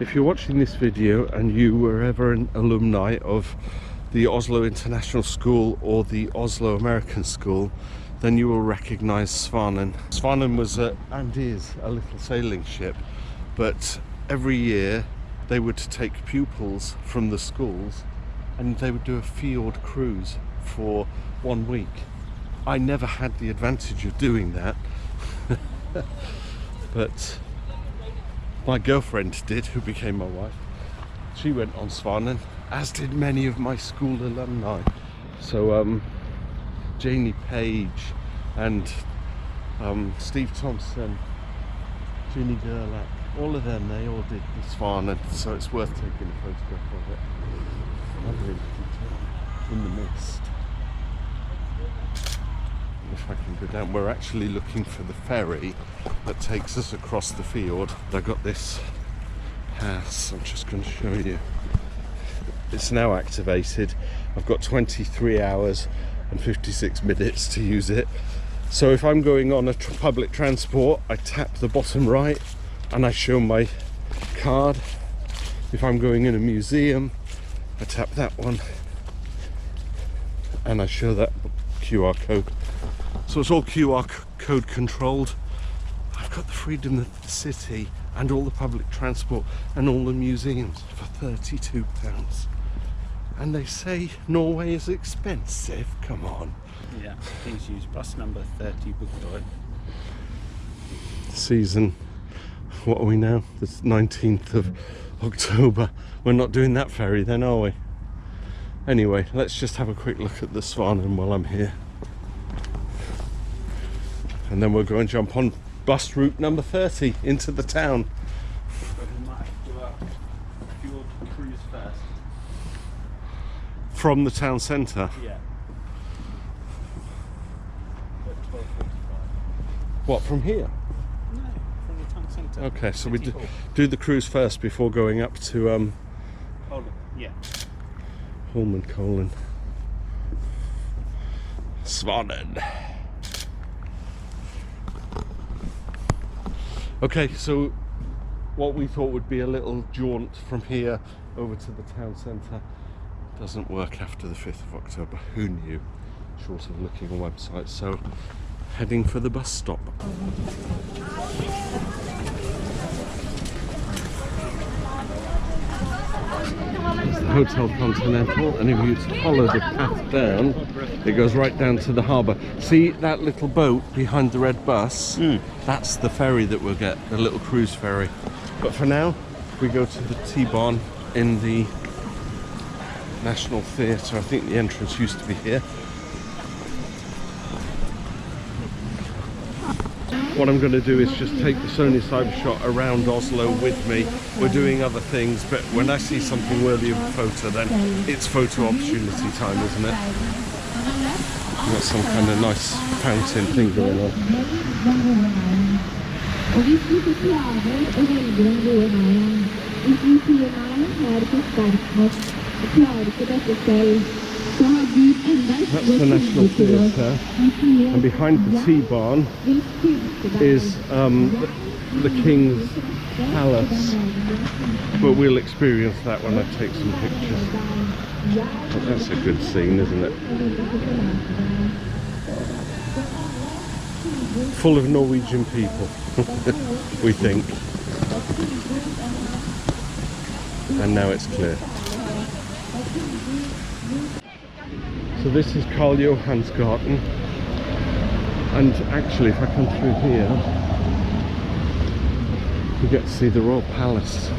If you're watching this video and you were ever an alumni of the Oslo International School or the Oslo American School, then you will recognise Svanen. Svanen was and is a little sailing ship, but every year they would take pupils from the schools and they would do a fjord cruise for 1 week. I never had the advantage of doing that, but my girlfriend did, who became my wife. She went on Svanen, as did many of my school alumni. So Janie Page and Steve Thompson, Ginny Gerlach, all of them, they all did the Svanen, so it's worth taking a photograph of it. Lovely in the mist. If I can go down, we're actually looking for the ferry that takes us across the fjord. I got this pass, I'm just going to show you. It's now activated. I've got 23 hours and 56 minutes to use it. So if I'm going on a public transport, I tap the bottom right and I show my card. If I'm going in a museum, I tap that one and I show that QR code. So it's all QR code controlled. I've got the freedom of the city and all the public transport and all the museums for £32. And they say Norway is expensive. Come on. Yeah, please use bus number 30 Bukdal. Season, what are we now? The 19th of October. We're not doing that ferry then, are we? Anyway, let's just have a quick look at the Svanen while I'm here. And then we'll go and jump on bus route number 30 into the town. But we might do a fjord cruise first. From the town centre? Yeah. At 12:45. What, from here? No, from the town centre. Okay, so we City Hall. do the cruise first before going up to Yeah. Holmenkollen. Svanen. Okay, so what we thought would be a little jaunt from here over to the town centre doesn't work after the 5th of October. Who knew? Short of looking on websites. So heading for the bus stop. It's the Hotel Continental, and if you follow the path down, it goes right down to the harbour. See that little boat behind the red bus? That's the ferry that we'll get, the little cruise ferry. But for now, we go to the T-Bahn in the National Theatre. I think the entrance used to be here. What I'm going to do is just take the Sony Cybershot around Oslo with me. We're doing other things, but when I see something worthy of a photo, then it's photo opportunity time, isn't it? Got some kind of nice fountain thing going on. That's the National Theatre, and behind the T-Bahn is the King's Palace, but we'll experience that when I take some pictures. But that's a good scene, isn't it? Full of Norwegian people, we think. And now it's clear. So this is Karl Johan's garden, and actually if I come through here you get to see the Royal Palace.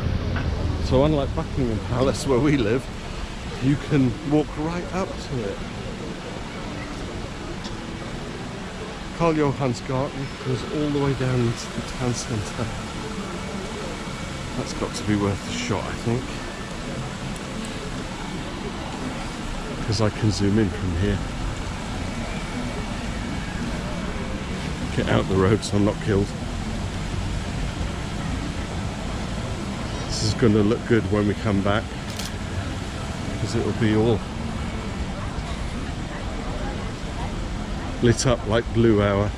So unlike Buckingham Palace where we live, you can walk right up to it. Karl Johan's garden goes all the way down into the town centre. That's got to be worth a shot, I think. Because I can zoom in from here. Get out the road so I'm not killed. This is going to look good when we come back, because it'll be all lit up like Blue Hour.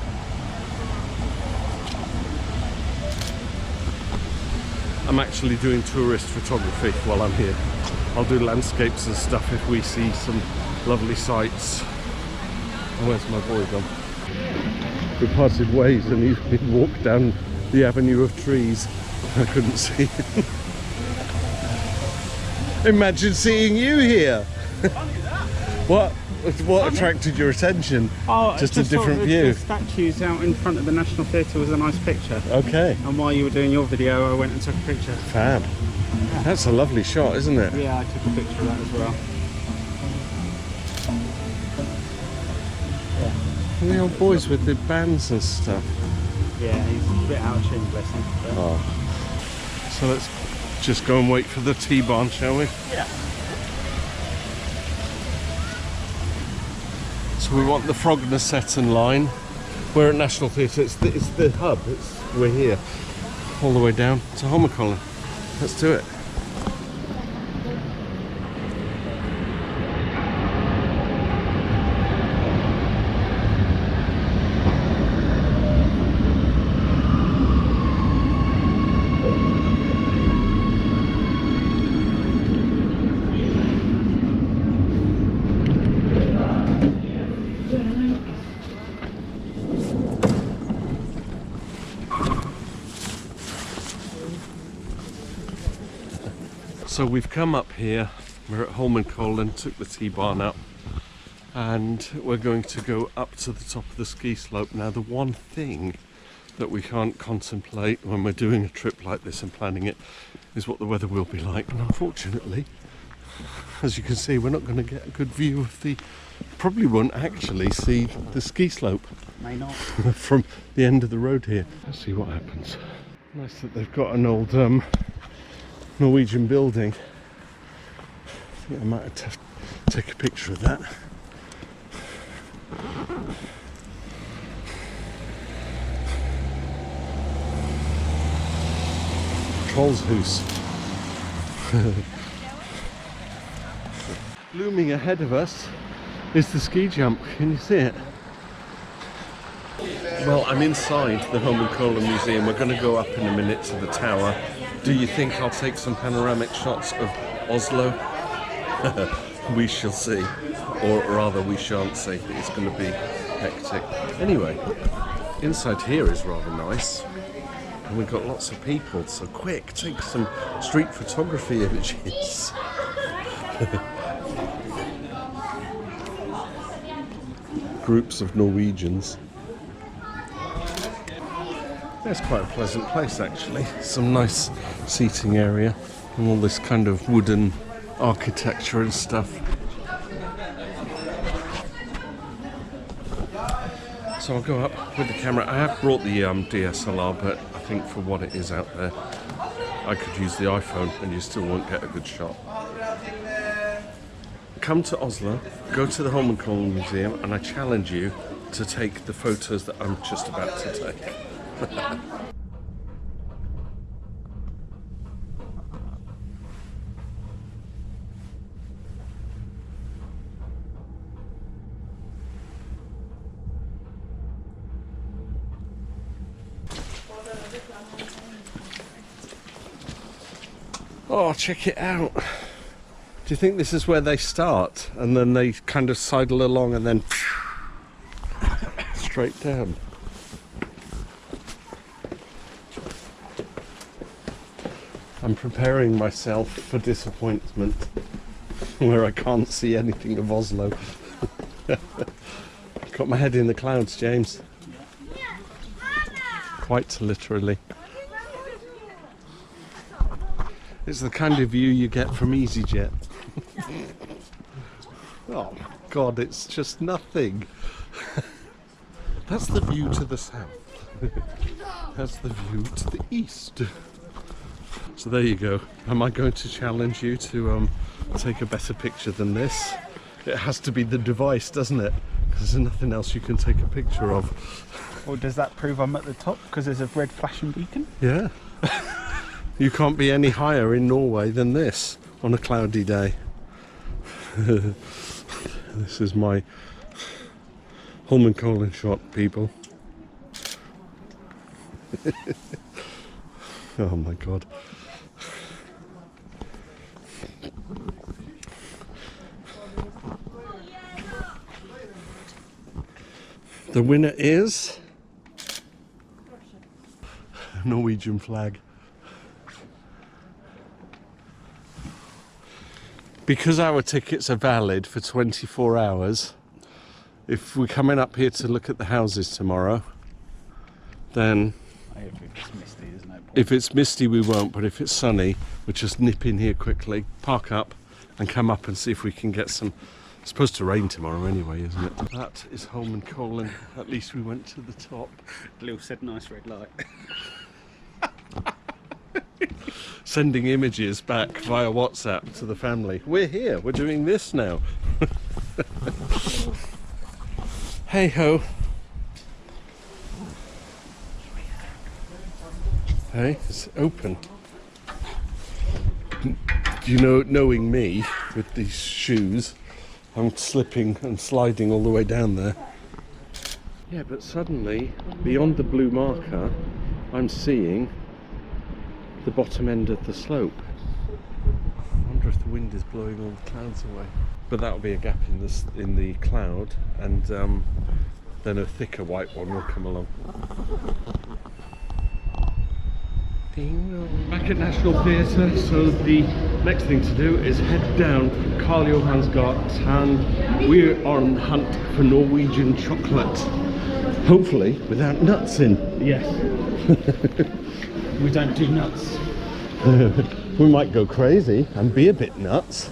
I'm actually doing tourist photography while I'm here. I'll do landscapes and stuff if we see some lovely sights. Oh, where's my boy gone? We parted ways and he walked down the avenue of trees. I couldn't see him. Imagine seeing you here. What attracted your attention? Oh, just a different view. The statues out in front of the National Theatre was a nice picture. Okay. And while you were doing your video, I went and took a picture. Fab. Yeah. That's a lovely shot, isn't it? Yeah, I took a picture of that as well. And the old boys with the bands and stuff. Yeah, he's a bit out of tune, bless him. Oh. So let's just go and wait for the T-barn, shall we? Yeah. So we want the Frogner-Seton line. We're at National Theatre. It's the hub. We're here, all the way down to Holmenkollen. Let's do it. So we've come up here, we're at Holmenkollen, took the T-barn up, and we're going to go up to the top of the ski slope. Now the one thing that we can't contemplate when we're doing a trip like this and planning it is what the weather will be like. And unfortunately, as you can see, we're not going to get a good view of probably won't actually see the ski slope. May not. From the end of the road here. Let's see what happens. Nice that they've got an old Norwegian building. I think I might have to take a picture of that. Trollshus. Looming ahead of us is the ski jump. Can you see it? Well, I'm inside the Holmenkollen Museum. We're going to go up in a minute to the tower. Do you think I'll take some panoramic shots of Oslo? We shall see. Or rather, we shan't see. It's going to be hectic. Anyway, inside here is rather nice. And we've got lots of people, so quick, take some street photography images. Groups of Norwegians. It's quite a pleasant place actually. Some nice seating area and all this kind of wooden architecture and stuff. So I'll go up with the camera. I have brought the DSLR, but I think for what it is out there, I could use the iPhone and you still won't get a good shot. Come to Oslo, go to the Holmenkollen Museum, and I challenge you to take the photos that I'm just about to take. Oh, check it out. Do you think this is where they start and then they kind of sidle along and then straight down? I'm preparing myself for disappointment where I can't see anything of Oslo. Got my head in the clouds, James. Quite literally. It's the kind of view you get from EasyJet. Oh God, it's just nothing. That's the view to the south. That's the view to the east. So there you go. Am I going to challenge you to take a better picture than this? It has to be the device, doesn't it? Because there's nothing else you can take a picture of. Or does that prove I'm at the top because there's a red flashing beacon? Yeah. You can't be any higher in Norway than this on a cloudy day. This is my Holmenkollen shot, people. Oh my God. The winner is Norwegian flag. Because our tickets are valid for 24 hours, if we're coming up here to look at the houses tomorrow, then If it's misty, there's no point. if it's misty we won't, but if it's sunny, we'll just nip in here quickly, park up and come up and see if we can get some. It's supposed to rain tomorrow anyway, isn't it? That is Holmenkollen. At least we went to the top. Lil said nice red light. Sending images back via WhatsApp to the family. We're here, we're doing this now. Hey ho. Hey, it's open. You know, knowing me with these shoes, I'm slipping and sliding all the way down there. Yeah, but suddenly, beyond the blue marker, I'm seeing the bottom end of the slope. I wonder if the wind is blowing all the clouds away. But that'll be a gap in the cloud, and then a thicker white one will come along. Back at National Theatre, so the next thing to do is head down Karl Johan's Gate, and we're on the hunt for Norwegian chocolate. Hopefully without nuts in. Yes. We don't do nuts. We might go crazy and be a bit nuts.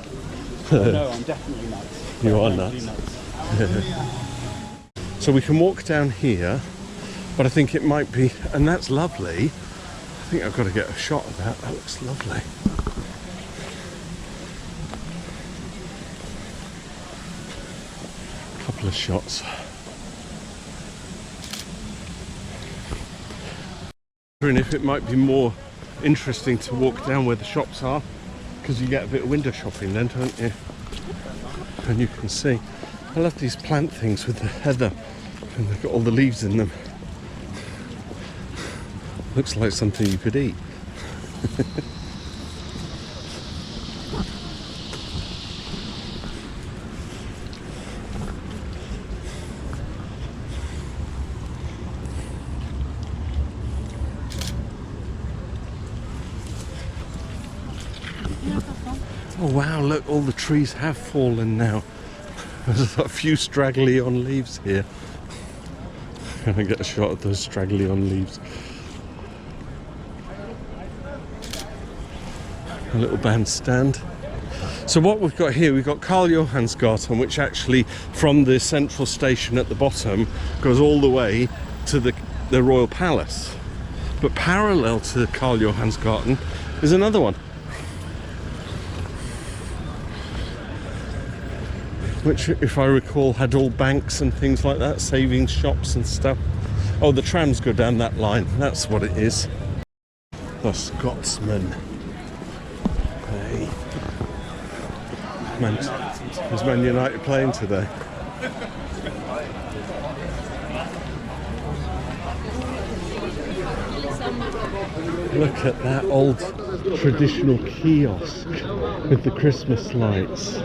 No, I'm definitely nuts. You are I don't nuts. do nuts. So we can walk down here, but I think it might be, and that's lovely. I think I've got to get a shot of that. That looks lovely. A couple of shots. And if it might be more interesting to walk down where the shops are, because you get a bit of window shopping then, don't you? And you can see. I love these plant things with the heather, and they've got all the leaves in them. Looks like something you could eat. Oh wow, look, all the trees have fallen now. There's a few straggly on leaves here. Can I get a shot of those straggly on leaves? A little bandstand. So what we've got here, we've got Karl Johan's Gate, which actually from the central station at the bottom goes all the way to the Royal Palace. But parallel to Karl Johan's Gate is another one, which, if I recall, had all banks and things like that, savings shops and stuff. Oh, the trams go down that line, that's what it is. The Scotsman. Hey. Is Man United playing today? Look at that old traditional kiosk with the Christmas lights.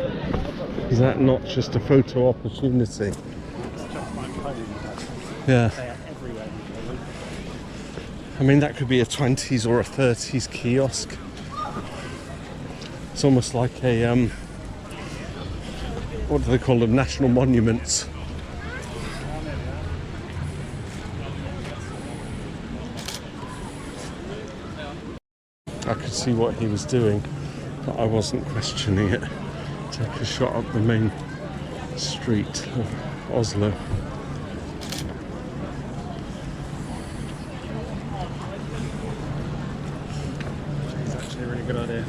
Is that not just a photo opportunity? Yeah. I mean, that could be a 20s or a 30s kiosk. It's almost like a, what do they call them? National monuments. I could see what he was doing, but I wasn't questioning it. Take a shot up the main street of Oslo. It's actually a really good idea.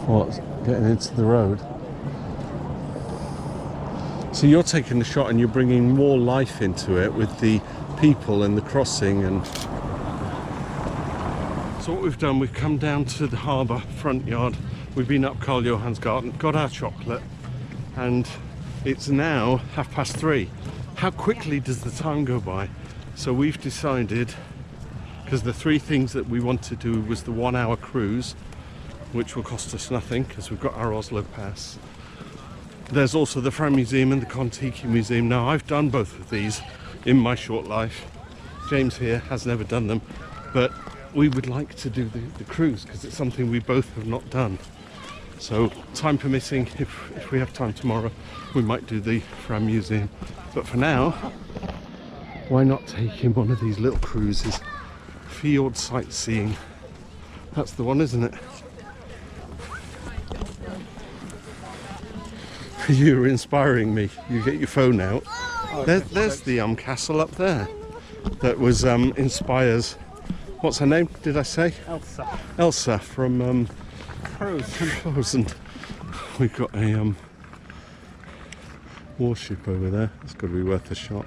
What? Getting into the road? So you're taking the shot and you're bringing more life into it with the people and the crossing and... So what we've done, we've come down to the harbour front yard. We've been up Karl Johan's Garden, got our chocolate, and it's now 3:30. How quickly does the time go by? So we've decided, because the three things that we want to do was the 1 hour cruise, which will cost us nothing because we've got our Oslo pass. There's also the Ferry Museum and the Kon-Tiki Museum. Now I've done both of these, in my short life. James here has never done them, but we would like to do the cruise because it's something we both have not done. So time permitting, if we have time tomorrow, we might do the Fram Museum. But for now, why not take him one of these little cruises? Fjord sightseeing. That's the one, isn't it? You're inspiring me. You get your phone out. There's the castle up there that was inspires. What's her name? Did I say? Elsa. Elsa from Frozen. We've got a warship over there. It's got to be worth a shot.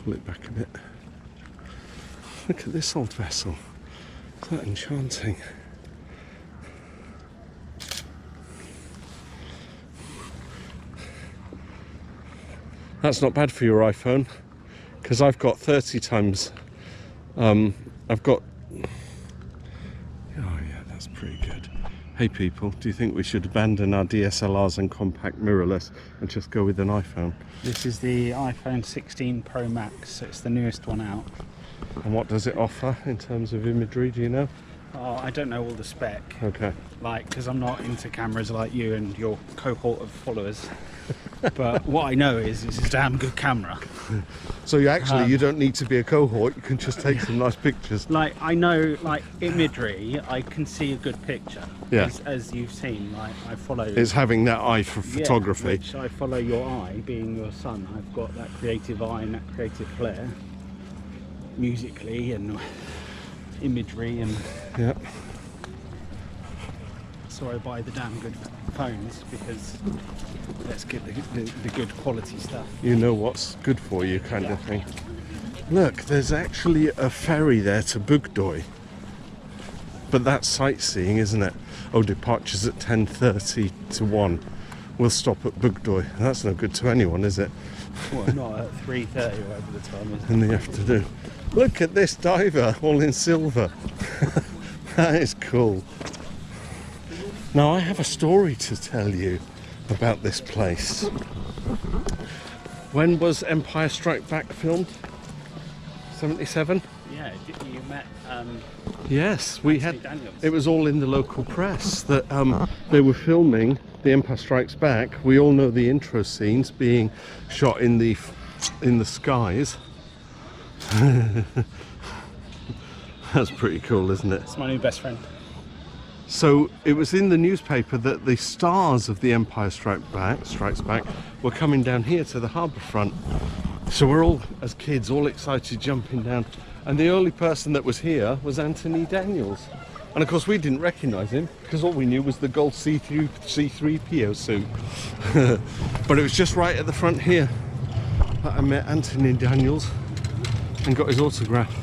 Pull it back a bit. Look at this old vessel. Isn't that enchanting? That's not bad for your iPhone, because I've got 30 times. I've got. Oh yeah, that's pretty good. Hey people, do you think we should abandon our DSLRs and compact mirrorless and just go with an iPhone? This is the iPhone 16 Pro Max. It's the newest one out. And what does it offer in terms of imagery, do you know? Oh, I don't know all the spec. Okay. Like, because I'm not into cameras like you and your cohort of followers. But what I know is it's a damn good camera. So you don't need to be a cohort, you can just take some nice pictures. Like, I know, like, imagery, I can see a good picture. Yeah. As you've seen, like, I follow... It's having that eye for photography. Which I follow your eye, being your son. I've got that creative eye and that creative flair. Musically and imagery and... Yeah. So I buy the damn good phones because let's get the good quality stuff. You know what's good for you, kind of thing. Look, there's actually a ferry there to Bugdøy. But that's sightseeing, isn't it? Oh, departures at 10:30 to 1. We'll stop at Bugdøy. That's no good to anyone, is it? Well, not at 3:30 or whatever the time is. In the afternoon. Look at this diver, all in silver. That is cool. Now I have a story to tell you about this place. When was Empire Strikes Back filmed? 77? Yeah, you met Yes, we had. Daniels. It was all in the local press that they were filming The Empire Strikes Back. We all know the intro scenes being shot in the skies. That's pretty cool, isn't it? It's my new best friend. So it was in the newspaper that the stars of The Empire Strikes Back were coming down here to the harbour front. So we're all, as kids, all excited jumping down. And the only person that was here was Anthony Daniels. And of course we didn't recognise him because all we knew was the gold C3PO suit. But it was just right at the front here that I met Anthony Daniels and got his autograph.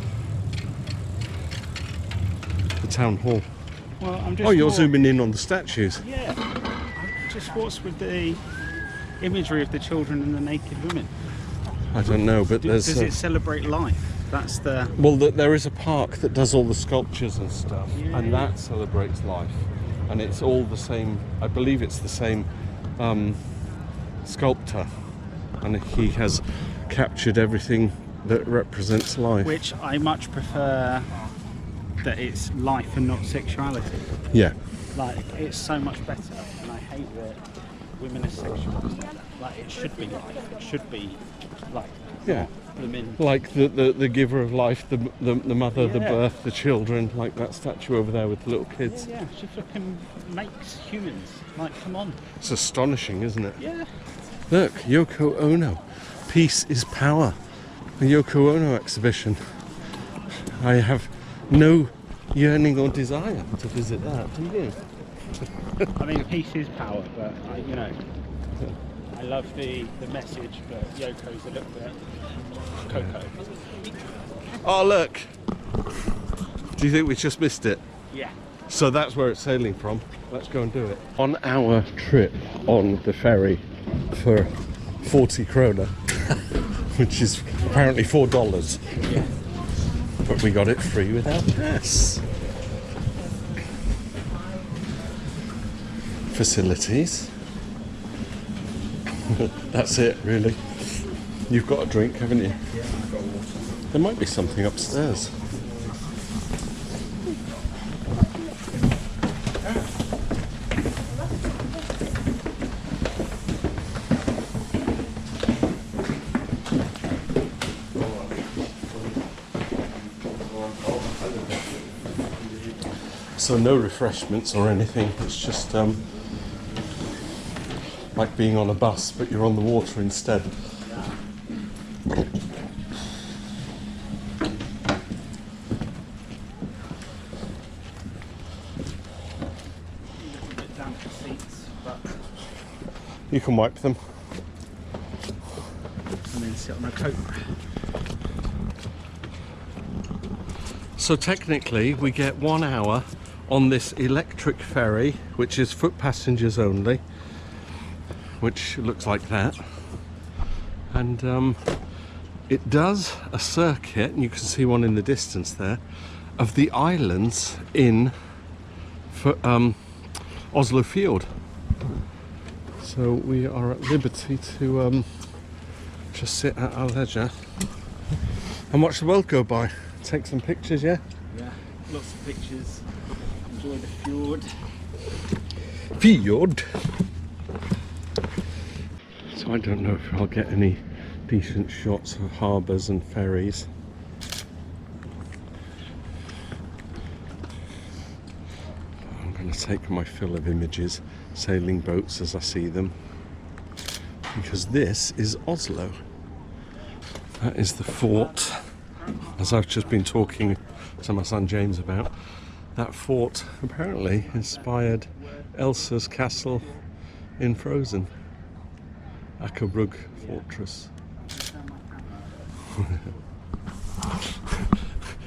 The town hall. Well, I'm just. Oh, you're zooming in on the statues. Yeah. Just what's with the imagery of the children and the naked women? I don't know, but Does there's... it celebrate life? That's the... Well, there is a park that does all the sculptures and stuff, and that celebrates life. And it's all the same, I believe it's the same sculptor. And he has captured everything that represents life. Which I much prefer that it's life and not sexuality. Yeah. Like, it's so much better, and I hate that women are sexual. Like, it should be life. It should be, like, Yeah. women. Like the giver of life, the mother, the Yeah. birth, the children, like that statue over there with the little kids. Yeah, she fucking makes humans. Like, come on. It's astonishing, isn't it? Yeah. Look, Yoko Ono. Peace is power. The Yoko Ono exhibition. I have no yearning or desire to visit that, do you? I mean, peace is power, but, I love the message, but Yoko's a little bit Coco. Oh, look. Do you think we just missed it? Yeah. So that's where it's sailing from. Let's go and do it. On our trip on the ferry for 40 krona, which is apparently $4. Yeah. But we got it free without pass. Facilities. That's it, really. You've got a drink, haven't you? Yeah, I've got water. There might be something upstairs. So no refreshments or anything, it's just like being on a bus, but you're on the water instead. You can wipe them. And then sit on a coat. So technically we get 1 hour on this electric ferry, which is foot passengers only, which looks like that. And it does a circuit, and you can see one in the distance there, of the islands in Oslo Fjord. So we are at liberty to just sit at our leisure and watch the world go by. Take some pictures, yeah? Yeah, lots of pictures. Enjoy the fjord. Fjord! So I don't know if I'll get any decent shots of harbours and ferries. I'm going to take my fill of images, sailing boats as I see them, because this is Oslo. That is the fort, as I've just been talking to my son James about. That fort apparently inspired Elsa's castle in Frozen, Akerbrug Fortress.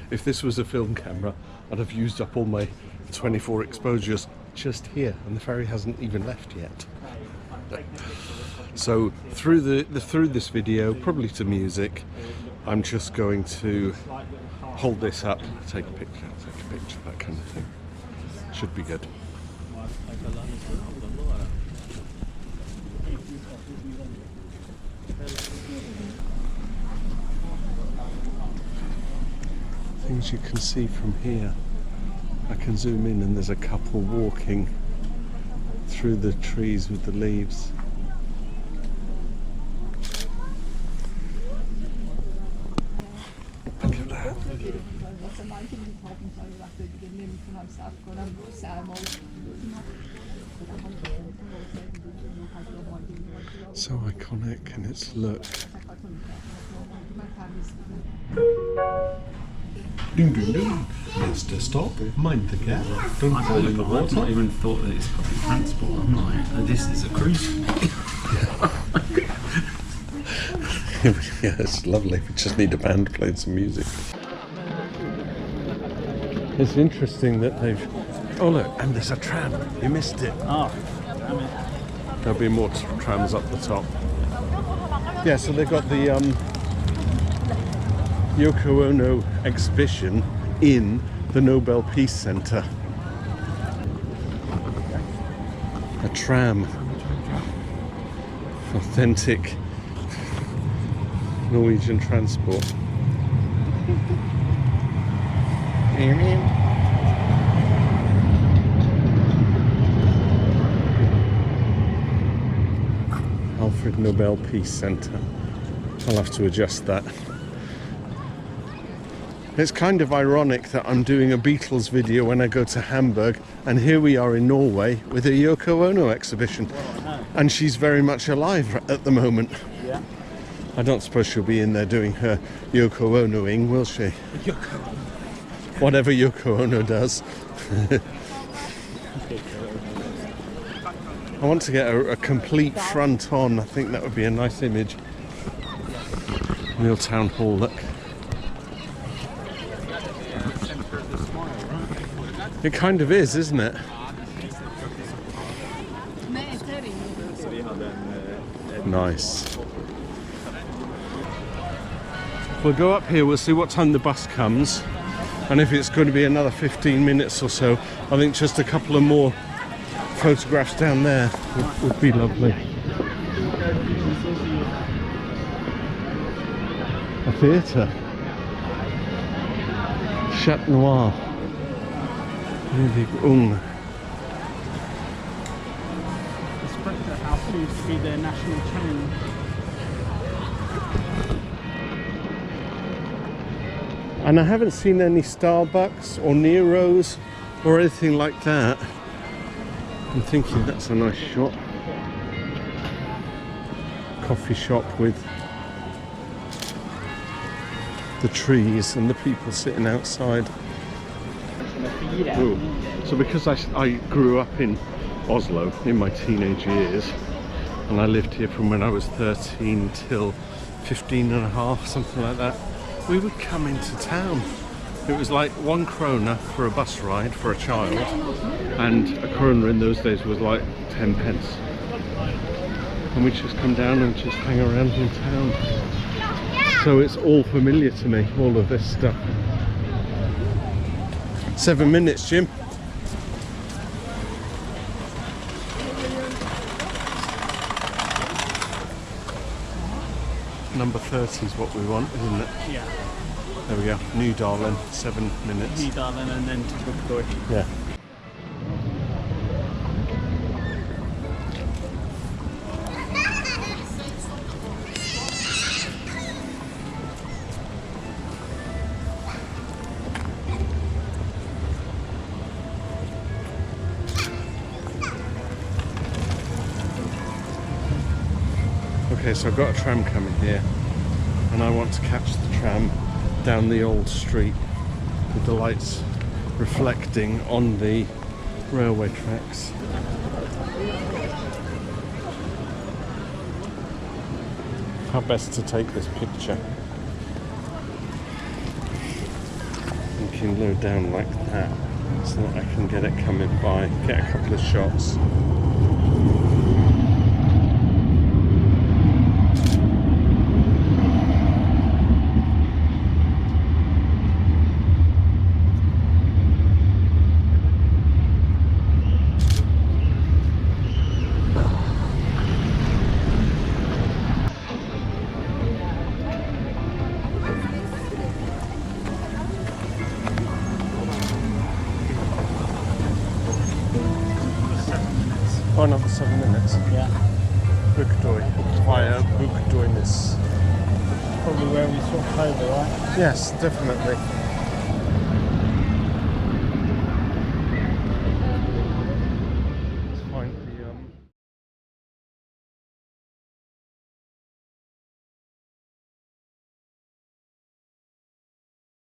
If this was a film camera, I'd have used up all my 24 exposures just here, and the ferry hasn't even left yet. So through this video, probably to music, I'm just going to hold this up, take a picture, that kind of thing. Should be good. Things you can see from here. I can zoom in and there's a couple walking through the trees with the leaves. Look at that. So iconic in its look. Ding ding ding. Mr. Stop. Mind the gap. Don't fall in the water. I've not even thought that it's public transport. I'm like, this is a cruise. Yeah, it's lovely. We just need a band playing some music. It's interesting that they've... Oh look, and there's a tram. You missed it. Oh, damn it. There'll be more trams up the top. Yeah, so they've got the Yoko Ono exhibition in the Nobel Peace Centre. A tram. Authentic Norwegian transport. Alfred Nobel Peace Centre. I'll have to adjust that. It's kind of ironic that I'm doing a Beatles video when I go to Hamburg, and here we are in Norway with a Yoko Ono exhibition. And she's very much alive at the moment. Yeah. I don't suppose she'll be in there doing her Yoko Ono-ing, will she? Yoko. Whatever Yoko Ono does. I want to get a complete front on. I think that would be a nice image. Real town hall look. It kind of is, isn't it? Nice. We'll go up here, we'll see what time the bus comes, and if it's going to be another 15 minutes or so, I think just a couple of more photographs down there would be lovely. a theatre. Chat Noir. Espresso House used to be their national chain. And I haven't seen any Starbucks or Nero's or anything like that. I'm thinking that's a nice shop. Coffee shop with the trees and the people sitting outside. Ooh. So because I grew up in Oslo in my teenage years, and I lived here from when I was 13 till 15 and a half, something like that, we would come into town. It was like 1 krona for a bus ride for a child, and a krona in those days was like 10 pence. And we'd just come down and just hang around in town. So it's all familiar to me, all of this stuff. 7 minutes, Jim. Number 30 is what we want, isn't it? Yeah. There we go. New Darlin, 7 minutes. New Darlin and then to Tudor. Yeah. Okay, so I've got a tram coming here, and I want to catch the tram down the old street with the lights reflecting on the railway tracks. How best to take this picture? Thinking low down like that, so that I can get it coming by, get a couple of shots. Oh, another 7 minutes. Yeah. Bukdøy, via Bukdøynes. Probably where we swapped over, right? Yes, definitely.